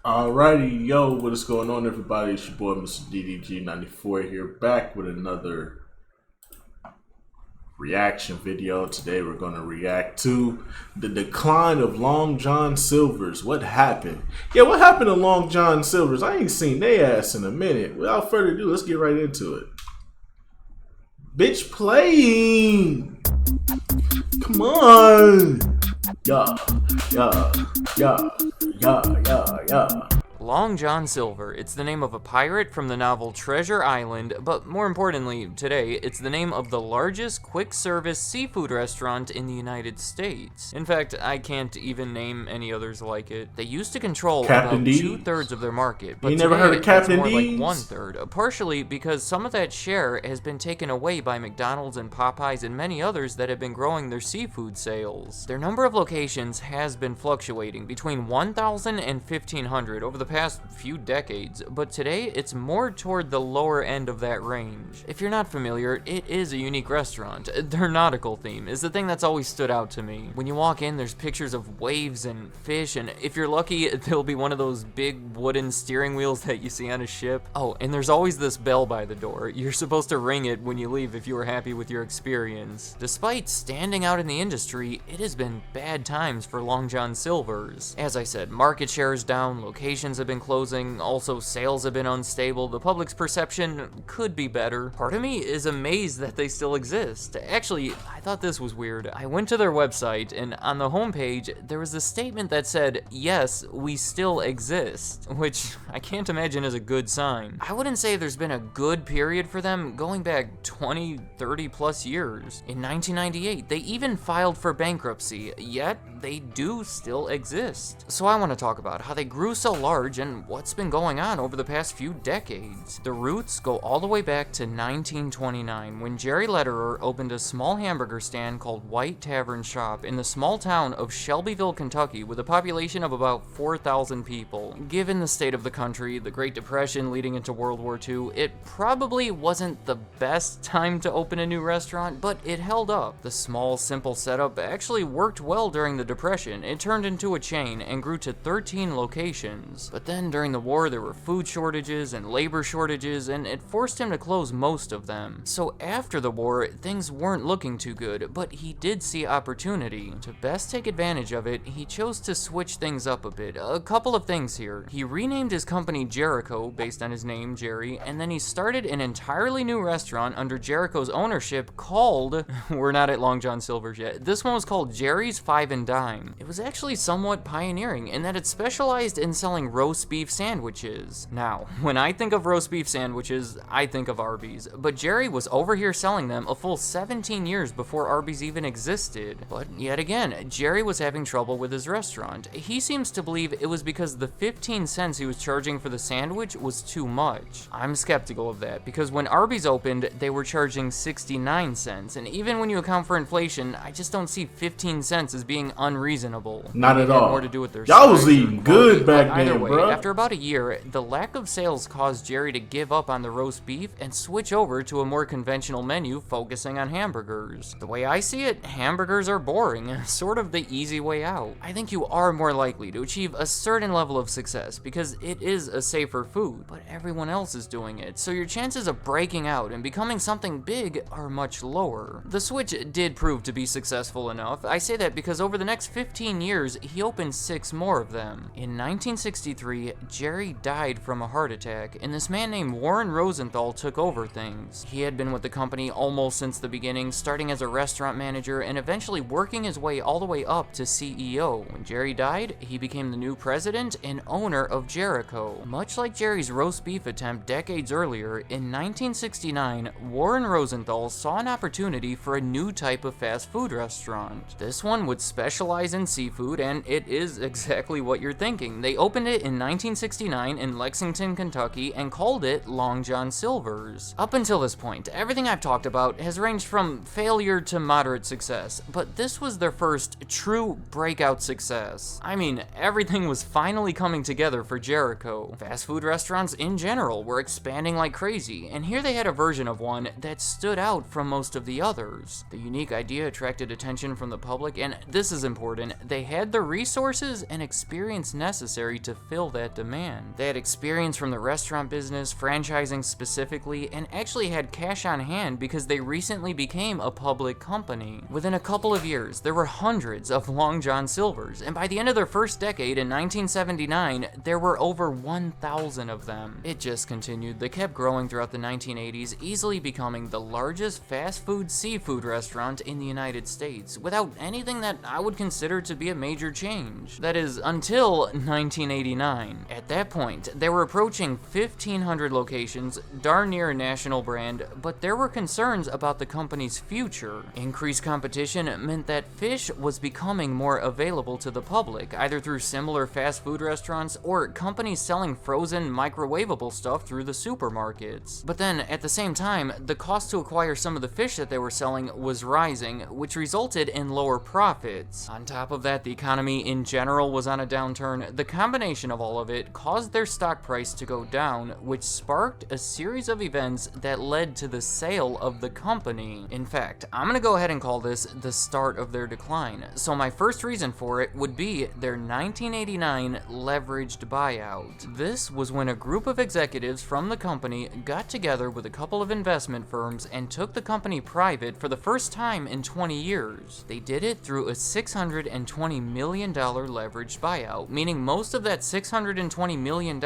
Alrighty, yo, what is going on, everybody? It's your boy, Mr. DDG94 here, back with another reaction video. Today, we're going to react to the decline of Long John Silver's. What happened? Yeah, what happened to Long John Silver's? I ain't seen they ass in a minute. Without further ado, let's get right into it. Bitch, playing! Come on! Yeah, yeah, yeah, yeah, yeah, yeah. Long John Silver. It's the name of a pirate from the novel Treasure Island, but more importantly, today, it's the name of the largest quick-service seafood restaurant in the United States. In fact, I can't even name any others like it. They used to control Captain about D's? 2/3 of their market, but You never today heard of it's Captain more like D's? 1/3, partially because some of that share has been taken away by McDonald's and Popeyes and many others that have been growing their seafood sales. Their number of locations has been fluctuating between 1,000 and 1,500 over the past few decades, but today it's more toward the lower end of that range. If you're not familiar, it is a unique restaurant. Their nautical theme is the thing that's always stood out to me. When you walk in, there's pictures of waves and fish, and if you're lucky, there'll be one of those big wooden steering wheels that you see on a ship. Oh, and there's always this bell by the door. You're supposed to ring it when you leave if you were happy with your experience. Despite standing out in the industry, it has been bad times for Long John Silver's. As I said, market share is down, locations have been closing, also sales have been unstable, the public's perception could be better. Part of me is amazed that they still exist. Actually, I thought this was weird. I went to their website, and on the homepage, there was a statement that said, "Yes, we still exist," which I can't imagine is a good sign. I wouldn't say there's been a good period for them going back 20, 30 plus years. In 1998, they even filed for bankruptcy, yet they do still exist. So I want to talk about how they grew so large and what's been going on over the past few decades. The roots go all the way back to 1929 when Jerry Lederer opened a small hamburger stand called White Tavern Shop in the small town of Shelbyville, Kentucky, with a population of about 4,000 people. Given the state of the country, the Great Depression leading into World War II, it probably wasn't the best time to open a new restaurant, but it held up. The small, simple setup actually worked well during the Depression. It turned into a chain and grew to 13 locations. But then during the war, there were food shortages and labor shortages, and it forced him to close most of them. So after the war, things weren't looking too good, but he did see opportunity. To best take advantage of it, he chose to switch things up a bit. A couple of things here. He renamed his company Jericho, based on his name, Jerry, and then he started an entirely new restaurant under Jericho's ownership called, we're not at Long John Silver's yet, this one was called Jerry's Five and Dime. It was actually somewhat pioneering in that it specialized in selling roast beef sandwiches. Now, when I think of roast beef sandwiches, I think of Arby's, but Jerry was over here selling them a full 17 years before Arby's even existed. But yet again, Jerry was having trouble with his restaurant. He seems to believe it was because the 15 cents he was charging for the sandwich was too much. I'm skeptical of that, because when Arby's opened, they were charging 69 cents, and even when you account for inflation, I just don't see 15 cents as being unreasonable. Not at all. More to do with their Y'all was size or eating quality, good back but either then, way, bro. after about a year, the lack of sales caused Jerry to give up on the roast beef and switch over to a more conventional menu focusing on hamburgers. The way I see it, hamburgers are boring, sort of the easy way out. I think you are more likely to achieve a certain level of success because it is a safer food, but everyone else is doing it, so your chances of breaking out and becoming something big are much lower. The switch did prove to be successful enough. I say that because over the next 15 years, he opened 6 more of them. In 1963, Jerry died from a heart attack, and this man named Warren Rosenthal took over things. He had been with the company almost since the beginning, starting as a restaurant manager and eventually working his way all the way up to CEO. When Jerry died, he became the new president and owner of Jericho. Much like Jerry's roast beef attempt decades earlier, in 1969, Warren Rosenthal saw an opportunity for a new type of fast food restaurant. This one would specialize in seafood, and it is exactly what you're thinking. They opened it in 1969 in Lexington, Kentucky, and called it Long John Silver's. Up until this point, everything I've talked about has ranged from failure to moderate success, but this was their first true breakout success. I mean, everything was finally coming together for Jericho. Fast food restaurants in general were expanding like crazy, and here they had a version of one that stood out from most of the others. The unique idea attracted attention from the public, and this is important, they had the resources and experience necessary to fill fulfill that demand. They had experience from the restaurant business, franchising specifically, and actually had cash on hand because they recently became a public company. Within a couple of years, there were hundreds of Long John Silvers, and by the end of their first decade in 1979, there were over 1,000 of them. It just continued. They kept growing throughout the 1980s, easily becoming the largest fast food seafood restaurant in the United States, without anything that I would consider to be a major change. That is, until 1989. At that point, they were approaching 1,500 locations, darn near a national brand, but there were concerns about the company's future. Increased competition meant that fish was becoming more available to the public, either through similar fast food restaurants or companies selling frozen, microwavable stuff through the supermarkets. But then, at the same time, the cost to acquire some of the fish that they were selling was rising, which resulted in lower profits. On top of that, the economy in general was on a downturn. The combination of all of it caused their stock price to go down, which sparked a series of events that led to the sale of the company. In fact, I'm gonna go ahead and call this the start of their decline. So my first reason for it would be their 1989 leveraged buyout. This was when a group of executives from the company got together with a couple of investment firms and took the company private for the first time in 20 years. They did it through a $620 million leveraged buyout, meaning most of that $620 million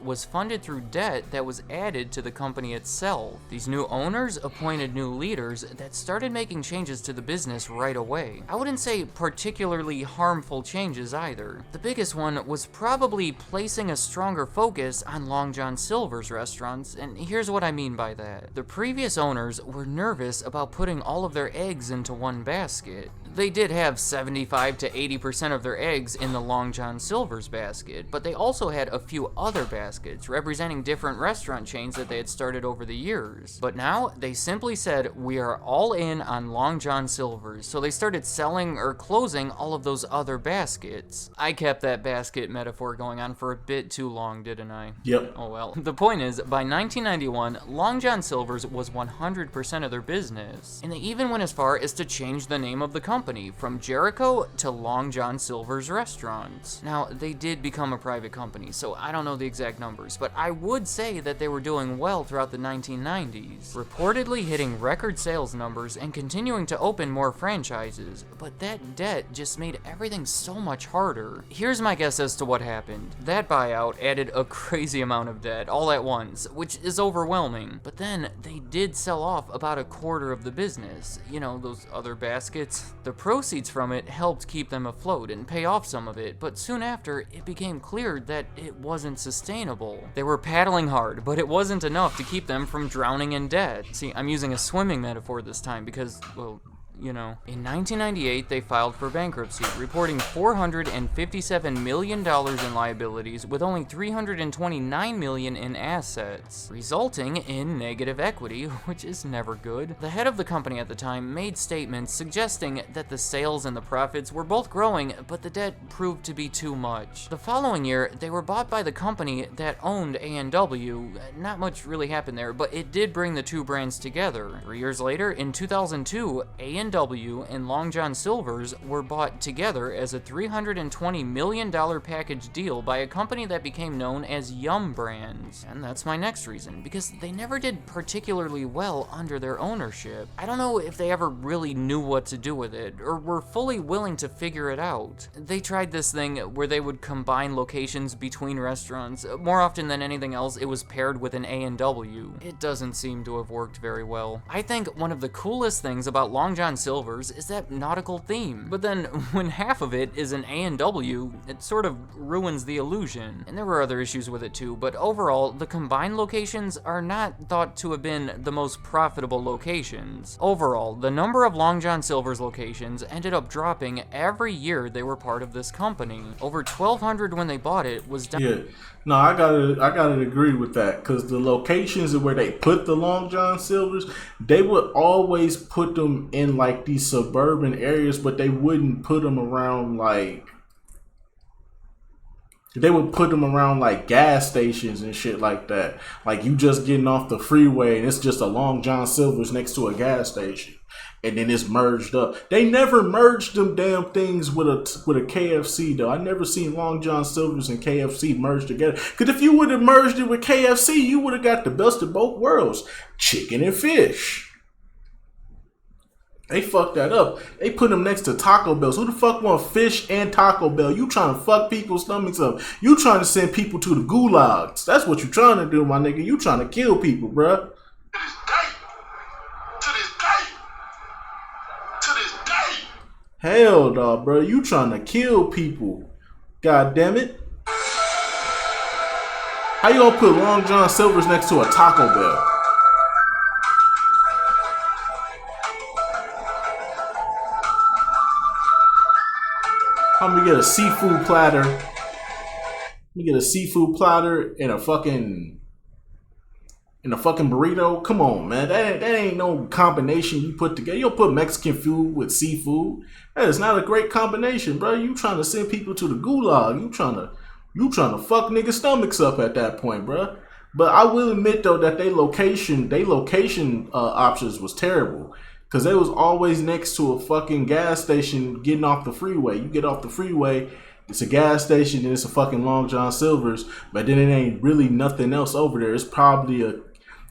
was funded through debt that was added to the company itself. These new owners appointed new leaders that started making changes to the business right away. I wouldn't say particularly harmful changes either. The biggest one was probably placing a stronger focus on Long John Silver's restaurants, and here's what I mean by that. The previous owners were nervous about putting all of their eggs into one basket. They did have 75 to 80% of their eggs in the Long John Silver's basket, but they also had a few other baskets representing different restaurant chains that they had started over the years. But now they simply said, we are all in on Long John Silver's, so they started selling or closing all of those other baskets. I kept that basket metaphor going on for a bit too long, didn't I? Yep. Oh well. The point is, by 1991, Long John Silver's was 100% of their business, and they even went as far as to change the name of the company from Jericho to Long John Silver's Restaurants. Now, they did become a private company, so I don't know the exact numbers, but I would say that they were doing well throughout the 1990s, reportedly hitting record sales numbers and continuing to open more franchises, but that debt just made everything so much harder. Here's my guess as to what happened. That buyout added a crazy amount of debt all at once, which is overwhelming, but then they did sell off about a quarter of the business. You know, those other baskets? The proceeds from it helped keep them afloat and pay off some of it, but soon after, it became clear that it wasn't sustainable. They were paddling hard, but it wasn't enough to keep them from drowning in debt. See, I'm using a swimming metaphor this time because, well, you know. In 1998, they filed for bankruptcy, reporting $457 million in liabilities with only $329 million in assets, resulting in negative equity, which is never good. The head of the company at the time made statements suggesting that the sales and the profits were both growing, but the debt proved to be too much. The following year, they were bought by the company that owned A&W. Not much really happened there, but it did bring the two brands together. 3 years later, in 2002, A&W and Long John Silver's were bought together as a $320 million package deal by a company that became known as Yum Brands. And that's my next reason, because they never did particularly well under their ownership. I don't know if they ever really knew what to do with it, or were fully willing to figure it out. They tried this thing where they would combine locations between restaurants. More often than anything else, it was paired with an A&W. It doesn't seem to have worked very well. I think one of the coolest things about Long John Silver's is that nautical theme, but then when half of it is an A&W, it sort of ruins the illusion. And there were other issues with it too, but overall, the combined locations are not thought to have been the most profitable locations. Overall, the number of Long John Silver's locations ended up dropping every year they were part of this company. Over 1,200 when they bought it was down. Yeah. No, I gotta agree with that, because the locations where they put the Long John Silvers, they would always put them in like these suburban areas, but they wouldn't put them around like gas stations and shit like that. Like you just getting off the freeway and it's just a Long John Silver's next to a gas station. and then it's merged up. They never merged them damn things with a KFC though. I never seen Long John Silver's and KFC merged together. Because if you would have merged it with KFC, you would have got the best of both worlds: chicken and fish. They fucked that up. They put them next to Taco Bell. So who the fuck want fish and Taco Bell? You trying to fuck people's stomachs up. You trying to send people to the gulags. That's what you trying to do, my nigga. You trying to kill people, bruh. To this day. Hell no, bro. You trying to kill people. God damn it. How you gonna put Long John Silver's next to a Taco Bell? I'm gonna get a seafood platter. And a fucking burrito. Come on, man. That ain't no combination you put together. You don't put Mexican food with seafood. That is not a great combination, bro. You trying to send people to the gulag. You trying to fuck niggas' stomachs up at that point, bro. But I will admit though that they location options was terrible. Because they was always next to a fucking gas station getting off the freeway. You get off the freeway, it's a gas station and it's a fucking Long John Silver's, but then it ain't really nothing else over there. It's probably a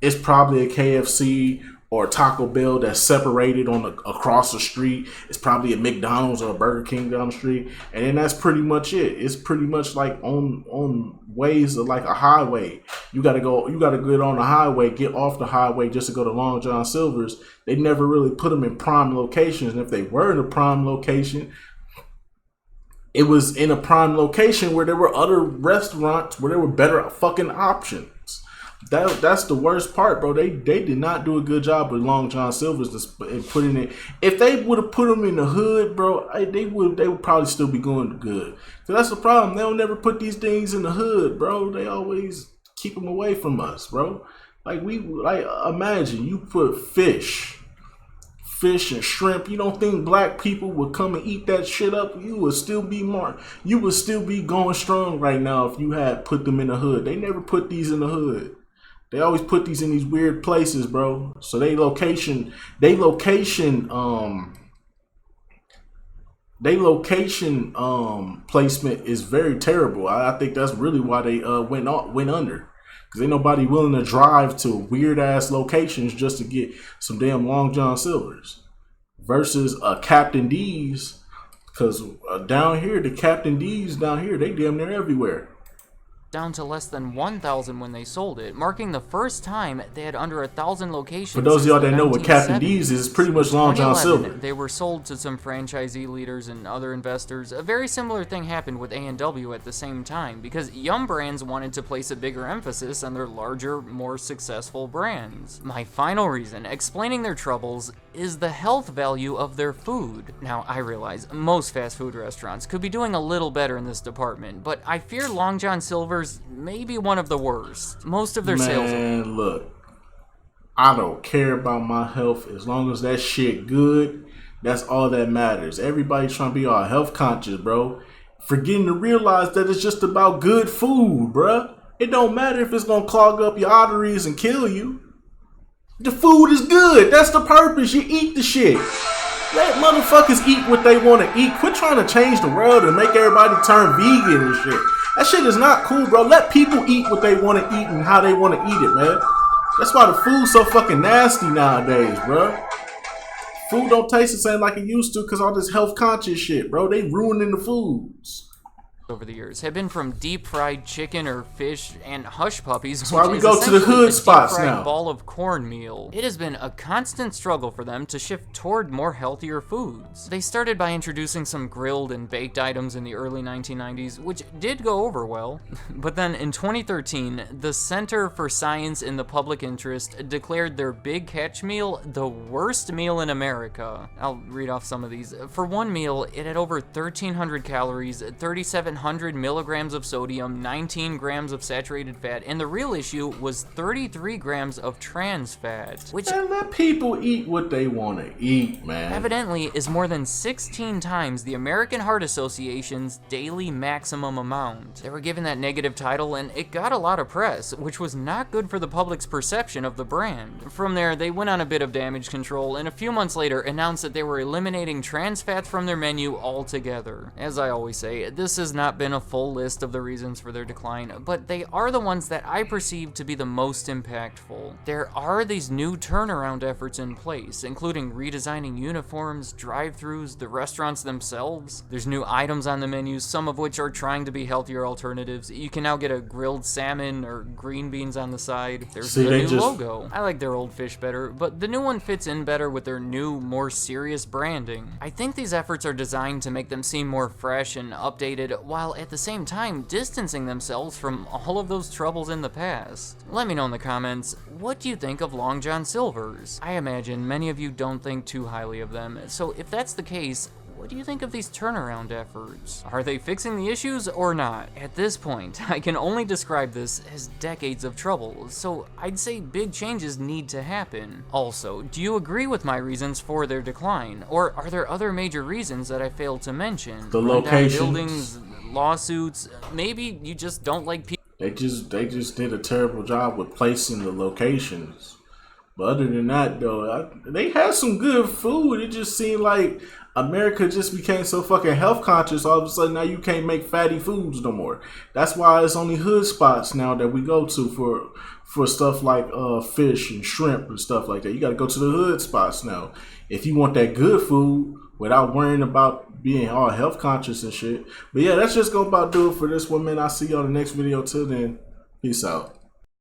KFC or a Taco Bell that's separated across the street. It's probably a McDonald's or a Burger King down the street. And then that's pretty much it. It's pretty much like on ways of like a highway. You gotta get on the highway, get off the highway just to go to Long John Silver's. They never really put them in prime locations. And if they were in a prime location, it was in a prime location where there were other restaurants where there were better fucking options. That's the worst part, bro. They did not do a good job with Long John Silver's in putting it. If they would have put them in the hood, bro, they would probably still be going good. So that's the problem. They don't never put these things in the hood, bro. They always keep them away from us, bro. Imagine you put fish and shrimp. You don't think black people would come and eat that shit up? You would still be going strong right now if you had put them in the hood. They never put these in the hood. They always put these in these weird places, bro. So location placement is very terrible. I think that's really why they went under. Because ain't nobody willing to drive to weird ass locations just to get some damn Long John Silver's versus a Captain D's. Because down here, the Captain D's down here, they damn near everywhere. Down to less than 1,000 when they sold it, marking the first time they had under 1,000 locations. For those of y'all that know what Captain D's is, pretty much Long John Silver. They were sold to some franchisee leaders and other investors. A very similar thing happened with A&W at the same time, because Yum Brands wanted to place a bigger emphasis on their larger, more successful brands. My final reason, explaining their troubles, is the health value of their food. Now, I realize most fast food restaurants could be doing a little better in this department, but I fear Long John Silver's may be one of the worst. Most of their sales... Man, look, I don't care about my health. As long as that shit good, that's all that matters. Everybody trying to be all health conscious, bro. Forgetting to realize that it's just about good food, bro. It don't matter if it's gonna clog up your arteries and kill you. The food is good. That's the purpose. You eat the shit. Let motherfuckers eat what they want to eat. Quit trying to change the world and make everybody turn vegan and shit. That shit is not cool, bro. Let people eat what they want to eat and how they want to eat it, man. That's why the food's so fucking nasty nowadays, bro. Food don't taste the same like it used to because all this health conscious shit, bro. They ruining the foods. Over the years have been from deep fried chicken or fish and hush puppies. That's why we go to the hood spots now. Ball of cornmeal. It has been a constant struggle for them to shift toward more healthier foods. They started by introducing some grilled and baked items in the early 1990s, which did go over well. But then in 2013, the Center for Science in the Public Interest declared their Big Catch meal the worst meal in America. I'll read off some of these. For one meal, it had over 1,300 calories, 3,700 700 milligrams of sodium, 19 grams of saturated fat, and the real issue was 33 grams of trans fat, which And let people eat what they want to eat, man. evidently is more than 16 times the American Heart Association's daily maximum amount. They were given that negative title and it got a lot of press, which was not good for the public's perception of the brand. From there, they went on a bit of damage control and a few months later announced that they were eliminating trans fats from their menu altogether. As I always say, this has not been a full list of the reasons for their decline, but they are the ones that I perceive to be the most impactful. There are these new turnaround efforts in place, including redesigning uniforms, drive-thrus, the restaurants themselves. There's new items on the menus, some of which are trying to be healthier alternatives. You can now get a grilled salmon or green beans on the side. There's the new logo. I like their old fish better, but the new one fits in better with their new, more serious branding. I think these efforts are designed to make them seem more fresh and updated, while at the same time distancing themselves from all of those troubles in the past. Let me know in the comments, what do you think of Long John Silver's? I imagine many of you don't think too highly of them, so if that's the case, what do you think of these turnaround efforts? Are they fixing the issues or not? At this point, I can only describe this as decades of trouble, so I'd say big changes need to happen. Also, do you agree with my reasons for their decline? Or are there other major reasons that I failed to mention? The Rundown locations. buildings, lawsuits, maybe you just don't like people. They just did a terrible job with placing the locations. But other than that, though, they had some good food. It just seemed like America just became so fucking health conscious. All of a sudden, now you can't make fatty foods no more. That's why it's only hood spots now that we go to for stuff like fish and shrimp and stuff like that. You got to go to the hood spots now if you want that good food without worrying about being all health conscious and shit. But yeah, that's just gonna about do it for this one, man. I'll see you on the next video. Till then, peace out.